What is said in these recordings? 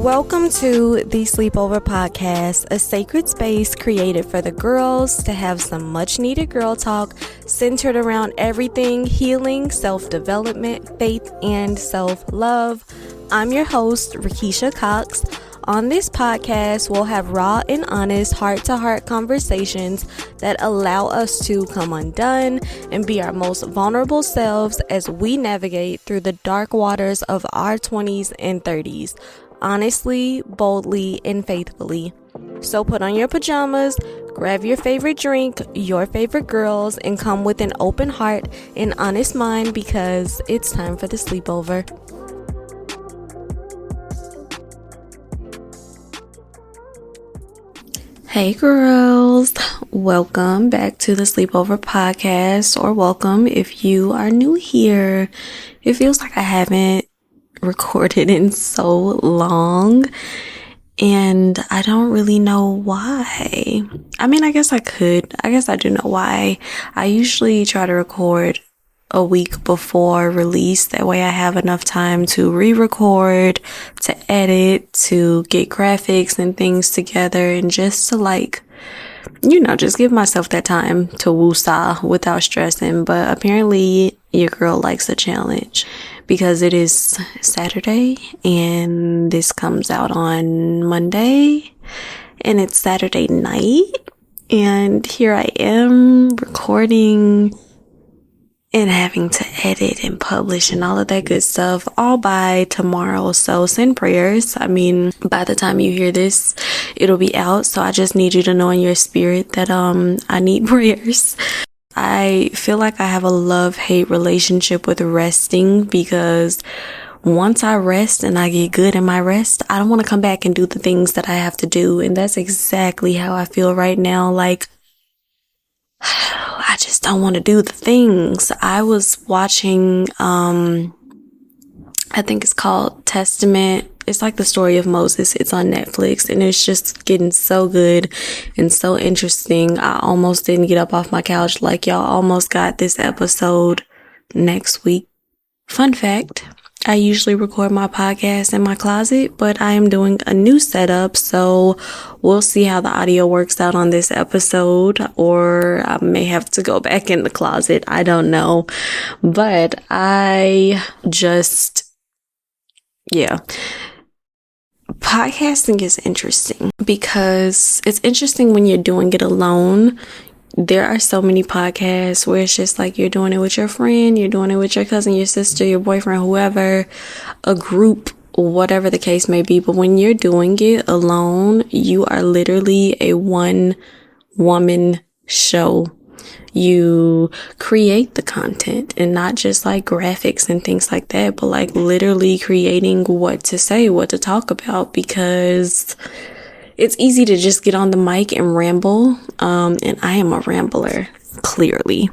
Welcome to the Sleepover podcast, a sacred space created for the girls to have some much needed girl talk centered around everything healing, self-development, faith, and self-love. I'm your host, Rickeshia Cox. On this podcast, we'll have raw and honest heart-to-heart conversations that allow us to come undone and be our most vulnerable selves as we navigate through the dark waters of our 20s and 30s. Honestly, boldly, and faithfully. So put on your pajamas, grab your favorite drink, your favorite girls, and come with an open heart and honest mind because it's time for the sleepover. Hey girls, welcome back to the Sleepover podcast, or welcome if you are new here. It feels like I haven't recorded in so long, and I don't really know why. I guess I do know why. I usually try to record a week before release. That way I have enough time to re-record, to edit, to get graphics and things together, and just to just give myself that time to woosah without stressing. But apparently your girl likes a challenge because it is Saturday and this comes out on Monday and it's Saturday night, and here I am recording and having to edit and publish and all of that good stuff all by tomorrow. So send prayers. By the time you hear this, it'll be out. So I just need you to know in your spirit that I need prayers. I feel like I have a love-hate relationship with resting, because once I rest and I get good in my rest, I don't want to come back and do the things that I have to do. And that's exactly how I feel right now. I just don't want to do the things. I was watching, I think it's called Testament. It's like the story of Moses. It's on Netflix and it's just getting so good and so interesting. I almost didn't get up off my couch. Y'all almost got this episode next week. Fun fact, I usually record my podcast in my closet, but I am doing a new setup, so we'll see how the audio works out on this episode, or I may have to go back in the closet. I don't know, but podcasting is interesting because it's interesting when you're doing it alone. There are so many podcasts where it's just you're doing it with your friend, you're doing it with your cousin, your sister, your boyfriend, whoever, a group, whatever the case may be. But when you're doing it alone, you are literally a one-woman show. You create the content, and not just graphics and things like that, but literally creating what to say, what to talk about, because it's easy to just get on the mic and ramble. And I am a rambler, clearly.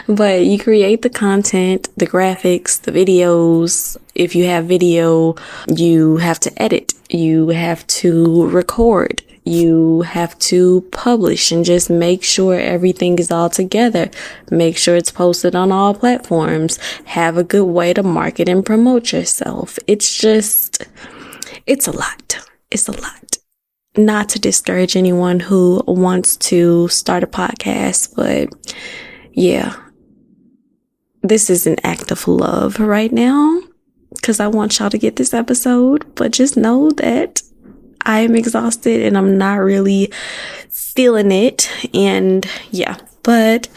But you create the content, the graphics, the videos. If you have video, you have to edit. You have to record. You have to publish and just make sure everything is all together. Make sure it's posted on all platforms. Have a good way to market and promote yourself. It's a lot. It's a lot. Not to discourage anyone who wants to start a podcast, but yeah, this is an act of love right now because I want y'all to get this episode, but just know that I am exhausted and I'm not really feeling it. And yeah, but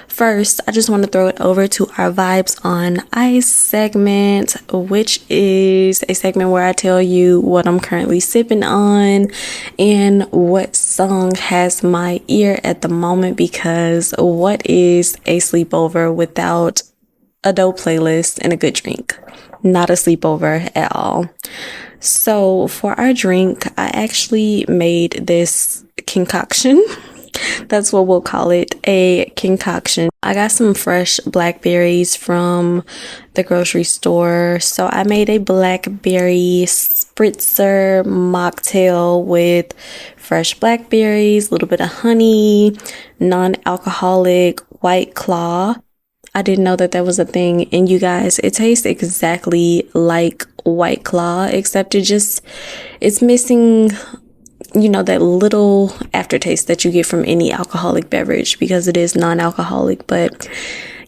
first, I just want to throw it over to our Vibes on Ice segment, which is a segment where I tell you what I'm currently sipping on and what song has my ear at the moment, because what is a sleepover without a dope playlist and a good drink? Not a sleepover at all. So for our drink, I actually made this concoction. That's what we'll call it, a concoction. I got some fresh blackberries from the grocery store. So I made a blackberry spritzer mocktail with fresh blackberries, a little bit of honey, non-alcoholic White Claw. I didn't know that was a thing. And you guys, it tastes exactly like White Claw, except it's missing, that little aftertaste that you get from any alcoholic beverage because it is non-alcoholic. But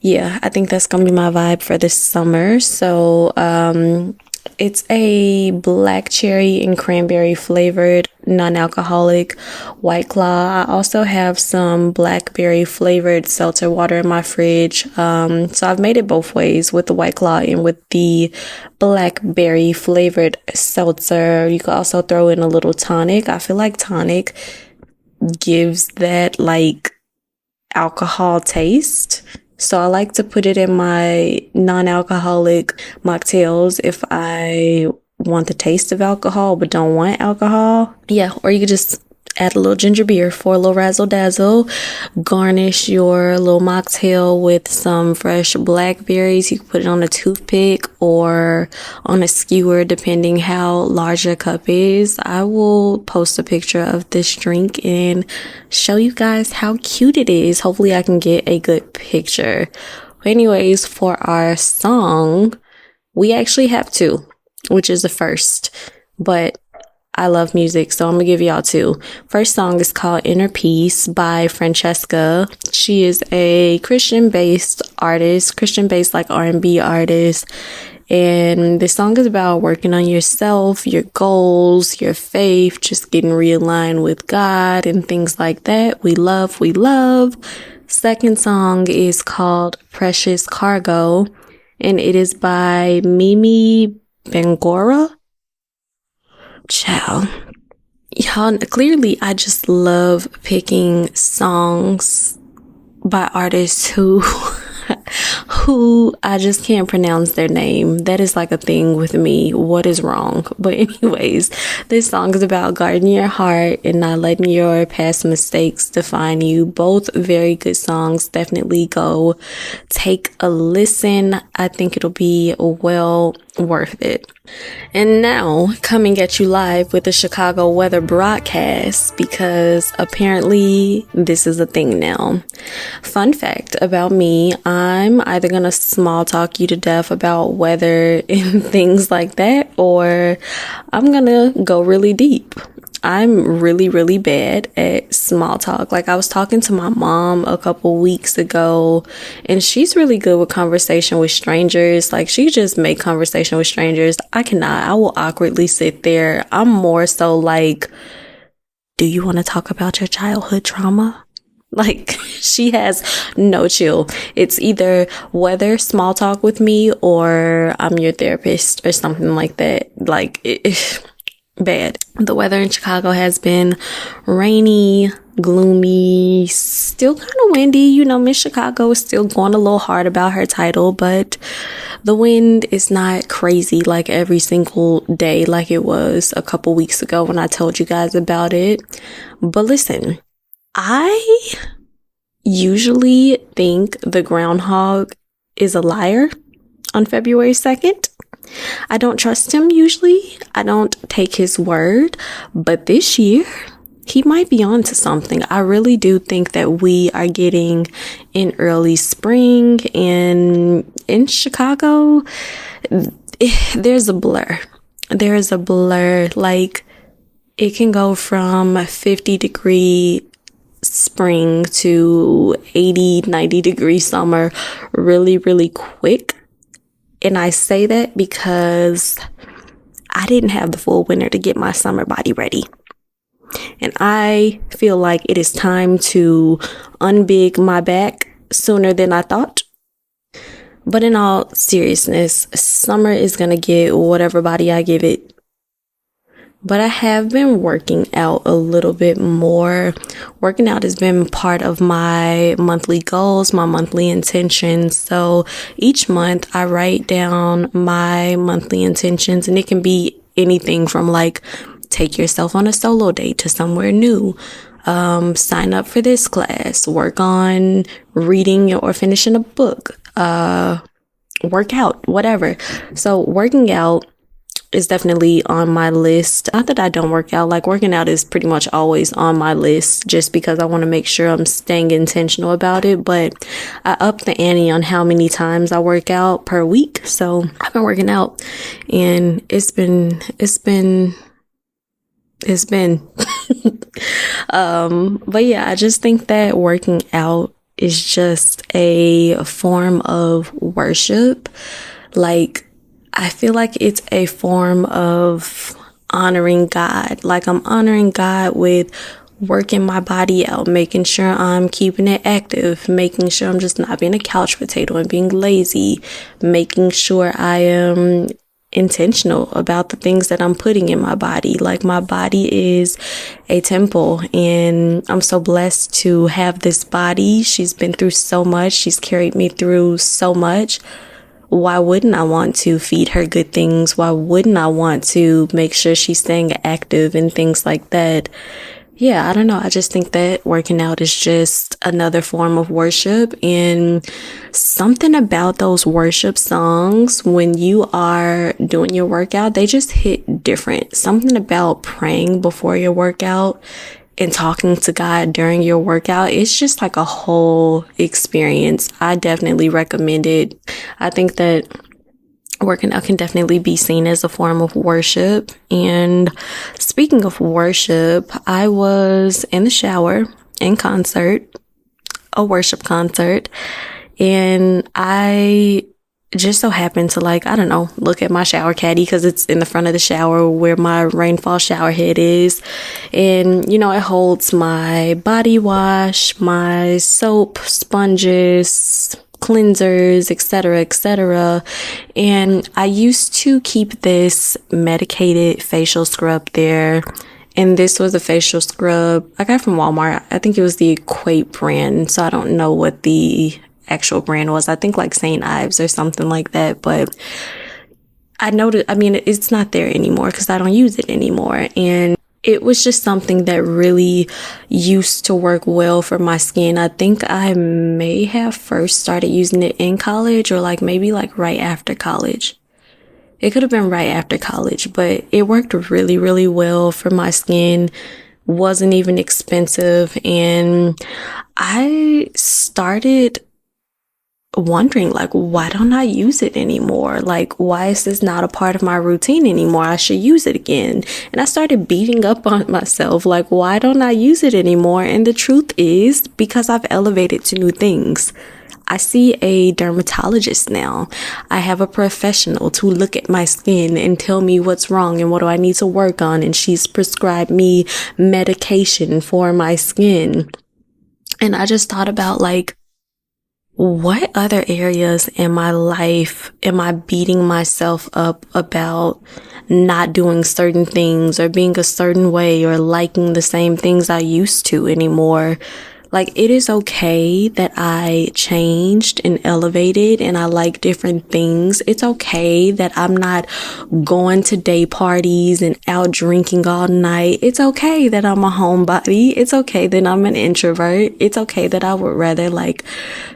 yeah, I think that's gonna be my vibe for this summer. So it's a black cherry and cranberry flavored non-alcoholic White Claw. I also have some blackberry flavored seltzer water in my fridge. So I've made it both ways, with the White Claw and with the blackberry flavored seltzer. You could also throw in a little tonic. I feel like tonic gives that like alcohol taste. So I like to put it in my non-alcoholic mocktails if I want the taste of alcohol but don't want alcohol. Yeah, or you could just add a little ginger beer for a little razzle dazzle. Garnish your little mocktail with some fresh blackberries. You can put it on a toothpick or on a skewer, depending how large your cup is. I will post a picture of this drink and show you guys how cute it is. Hopefully I can get a good picture. Anyways, for our song, we actually have two, which is the first, but I love music, so I'm gonna give y'all two. First song is called Inner Peace by Franchesca. She is a Christian-based like R&B artist. And this song is about working on yourself, your goals, your faith, just getting realigned with God and things like that. We love. Second song is called Precious Cargo, and it is by Mimmi Bangoura. Ciao. Y'all, clearly I just love picking songs by artists who I just can't pronounce their name. That is like a thing with me. What is wrong? But anyways, this song is about guarding your heart and not letting your past mistakes define you. Both very good songs. Definitely go take a listen. I think it'll be well worth it. And now, coming at you live with the Chicago weather broadcast, because apparently this is a thing now. Fun fact about me, I'm either gonna small talk you to death about weather and things like that, or I'm gonna go really deep. I'm really, really bad at small talk. Like, I was talking to my mom a couple weeks ago, and she's really good with conversation with strangers. Like, she just make conversation with strangers. I cannot. I will awkwardly sit there. I'm more so like, do you want to talk about your childhood trauma? Like, she has no chill. It's either weather small talk with me or I'm your therapist or something like that. Like, bad. The weather in Chicago has been rainy, gloomy, still kind of windy. Miss Chicago is still going a little hard about her title, but the wind is not crazy like every single day like it was a couple weeks ago when I told you guys about it. But listen, I usually think the groundhog is a liar on February 2nd. I don't trust him usually. I don't take his word. But this year, he might be on to something. I really do think that we are getting an early spring. And in Chicago, there's a blur. There is a blur. Like, it can go from 50-degree spring to 80, 90-degree summer really, really quick. And I say that because I didn't have the full winter to get my summer body ready. And I feel like it is time to unbig my back sooner than I thought. But in all seriousness, summer is going to get whatever body I give it. But I have been working out a little bit more. Working out has been part of my monthly goals, my monthly intentions. So each month I write down my monthly intentions, and it can be anything from like take yourself on a solo date to somewhere new, sign up for this class, work on reading or finishing a book, work out, whatever. So working out is definitely on my list. Not that I don't work out, like working out is pretty much always on my list just because I want to make sure I'm staying intentional about it. But I upped the ante on how many times I work out per week. So I've been working out and it's been but yeah, I just think that working out is just a form of worship. Like, I feel like it's a form of honoring God. Like, I'm honoring God with working my body out, making sure I'm keeping it active, making sure I'm just not being a couch potato and being lazy, making sure I am intentional about the things that I'm putting in my body. Like, my body is a temple and I'm so blessed to have this body. She's been through so much. She's carried me through so much. Why wouldn't I want to feed her good things? Why wouldn't I want to make sure she's staying active and things like that? Yeah, I don't know. I just think that working out is just another form of worship, and something about those worship songs when you are doing your workout, they just hit different. Something about praying before your workout and talking to God during your workout, it's just like a whole experience. I definitely recommend it. I think that working out can definitely be seen as a form of worship. And speaking of worship, I was in the shower in concert, a worship concert, and I just so happened to look at my shower caddy because it's in the front of the shower where my rainfall shower head is. And, it holds my body wash, my soap, sponges, cleansers, etc., etc. And I used to keep this medicated facial scrub there. And this was a facial scrub I got from Walmart. I think it was the Equate brand. So I don't know what the actual brand was. I think like St. Ives or something like that. But I noticed, it's not there anymore because I don't use it anymore. And it was just something that really used to work well for my skin. I think I may have first started using it in college or maybe right after college. It could have been right after college, but it worked really, really well for my skin. Wasn't even expensive. And I started wondering why don't I use it anymore? Why is this not a part of my routine anymore? I should use it again. And I started beating up on myself why don't I use it anymore? And the truth is because I've elevated to new things. I see a dermatologist now. I have a professional to look at my skin and tell me what's wrong and what do I need to work on, and she's prescribed me medication for my skin. And I just thought about what other areas in my life am I beating myself up about not doing certain things or being a certain way or liking the same things I used to anymore? It is okay that I changed and elevated and I like different things. It's okay that I'm not going to day parties and out drinking all night. It's okay that I'm a homebody. It's okay that I'm an introvert. It's okay that I would rather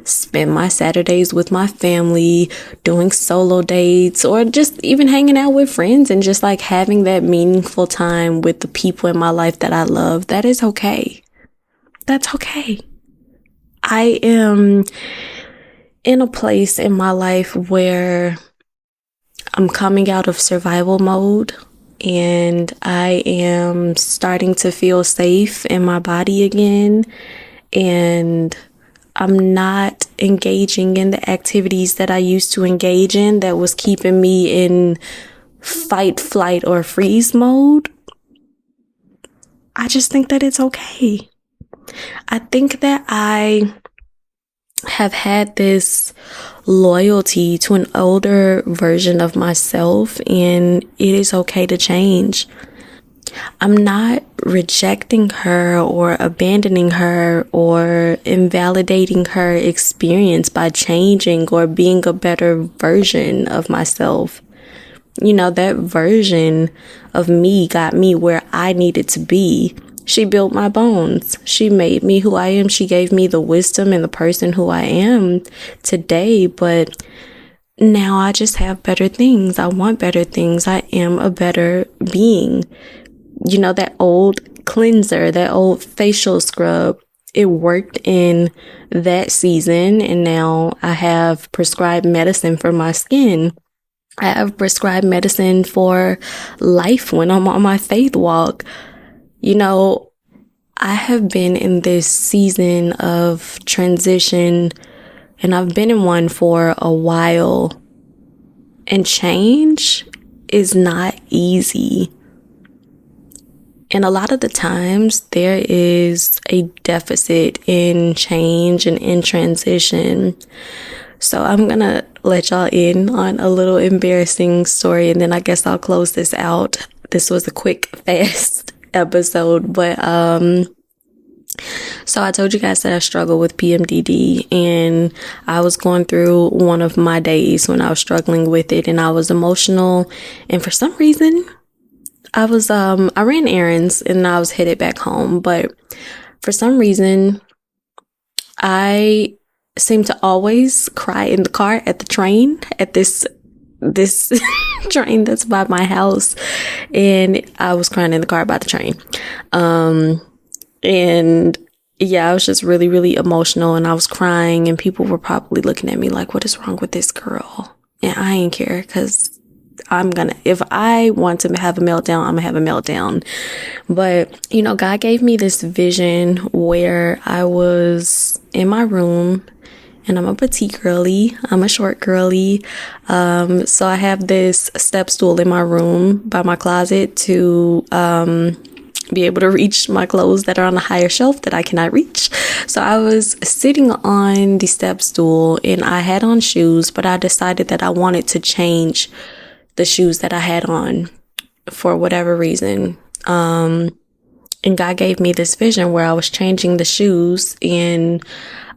spend my Saturdays with my family, doing solo dates, or just even hanging out with friends and just having that meaningful time with the people in my life that I love. That is okay. That's okay. I am in a place in my life where I'm coming out of survival mode and I am starting to feel safe in my body again. And I'm not engaging in the activities that I used to engage in that was keeping me in fight, flight, or freeze mode. I just think that it's okay. I think that I have had this loyalty to an older version of myself, and it is okay to change. I'm not rejecting her or abandoning her or invalidating her experience by changing or being a better version of myself. That version of me got me where I needed to be. She built my bones. She made me who I am. She gave me the wisdom and the person who I am today. But now I just have better things. I want better things. I am a better being. You know, that old cleanser, that old facial scrub, it worked in that season. And now I have prescribed medicine for my skin. I have prescribed medicine for life when I'm on my faith walk. You know, I have been in this season of transition, and I've been in one for a while. And change is not easy. And a lot of the times there is a deficit in change and in transition. So I'm going to let y'all in on a little embarrassing story, and then I guess I'll close this out. This was a quick, fast episode, but so I told you guys that I struggle with PMDD, and I was going through one of my days when I was struggling with it, and I was emotional, and for some reason I ran errands and I was headed back home, but for some reason I seem to always cry in the car at the train, at this train that's by my house, and I was crying in the car by the train. And yeah, I was just really, really emotional, and I was crying, and people were probably looking at me like, what is wrong with this girl? And I ain't care, because if I want to have a meltdown, I'm gonna have a meltdown. But, you know, God gave me this vision where I was in my room, and I'm a petite girly. I'm a short girly. So I have this step stool in my room by my closet to, be able to reach my clothes that are on a higher shelf that I cannot reach. So I was sitting on the step stool, and I had on shoes, but I decided that I wanted to change the shoes that I had on for whatever reason. And God gave me this vision where I was changing the shoes, and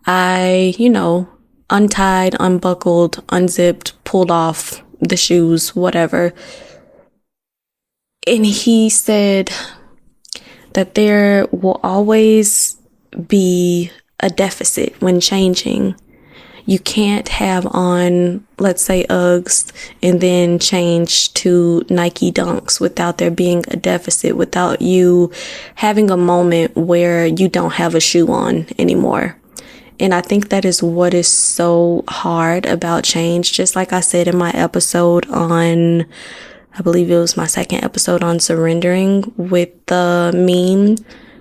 I, you know, untied, unbuckled, unzipped, pulled off the shoes, whatever. And he said that there will always be a deficit when changing. You can't have on, let's say, Uggs and then change to Nike Dunks without there being a deficit, without you having a moment where you don't have a shoe on anymore. And I think that is what is so hard about change. Just like I said in my episode on, I believe it was my second episode on surrendering, with the meme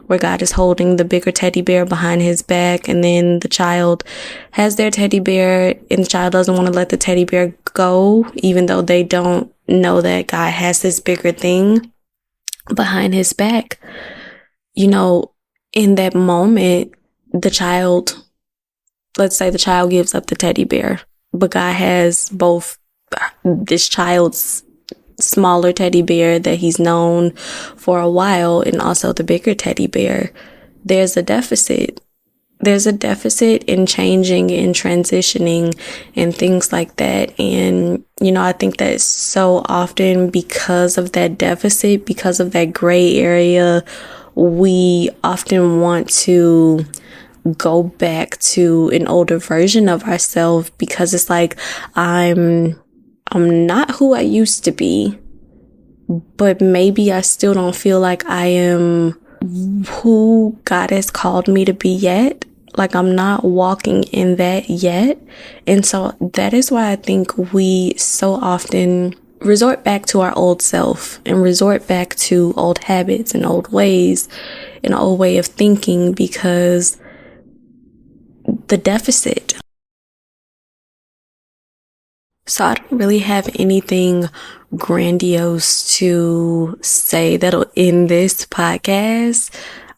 where God is holding the bigger teddy bear behind his back, and then the child has their teddy bear, and the child doesn't want to let the teddy bear go, even though they don't know that God has this bigger thing behind his back. You know, in that moment, let's say the child gives up the teddy bear, but God has both this child's smaller teddy bear that he's known for a while, and also the bigger teddy bear. There's a deficit. There's a deficit in changing and transitioning and things like that. And, you know, I think that so often, because of that deficit, because of that gray area, we often want to go back to an older version of ourselves, because it's like, I'm not who I used to be, but maybe I still don't feel like I am who God has called me to be yet. Like, I'm not walking in that yet. And so that is why I think we so often resort back to our old self and resort back to old habits and old ways, an old way of thinking, because the deficit. So I don't really have anything grandiose to say that'll end this podcast.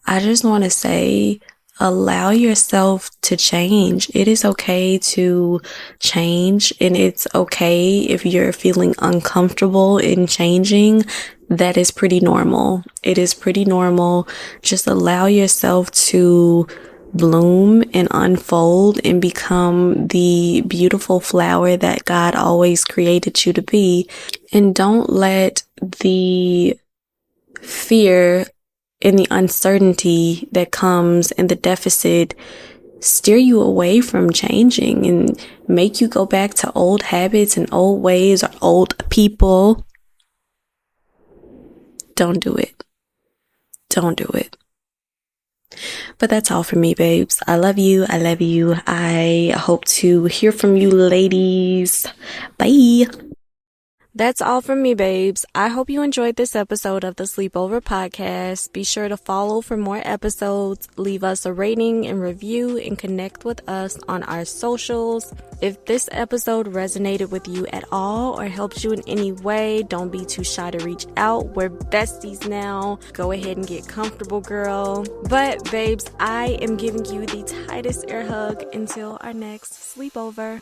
I just want to say, allow yourself to change. It is okay to change, and it's okay if you're feeling uncomfortable in changing. That is pretty normal. It is pretty normal. Just allow yourself to bloom and unfold and become the beautiful flower that God always created you to be. And don't let the fear and the uncertainty that comes and the deficit steer you away from changing and make you go back to old habits and old ways or old people. Don't do it. Don't do it. But that's all for me, babes. I love you. I love you. I hope to hear from you, ladies. Bye. That's all from me, babes. I hope you enjoyed this episode of the Sleepover podcast. Be sure to follow for more episodes, leave us a rating and review, and connect with us on our socials. If this episode resonated with you at all or helped you in any way, don't be too shy to reach out. We're besties now. Go ahead and get comfortable, girl. But, babes, I am giving you the tightest air hug until our next sleepover.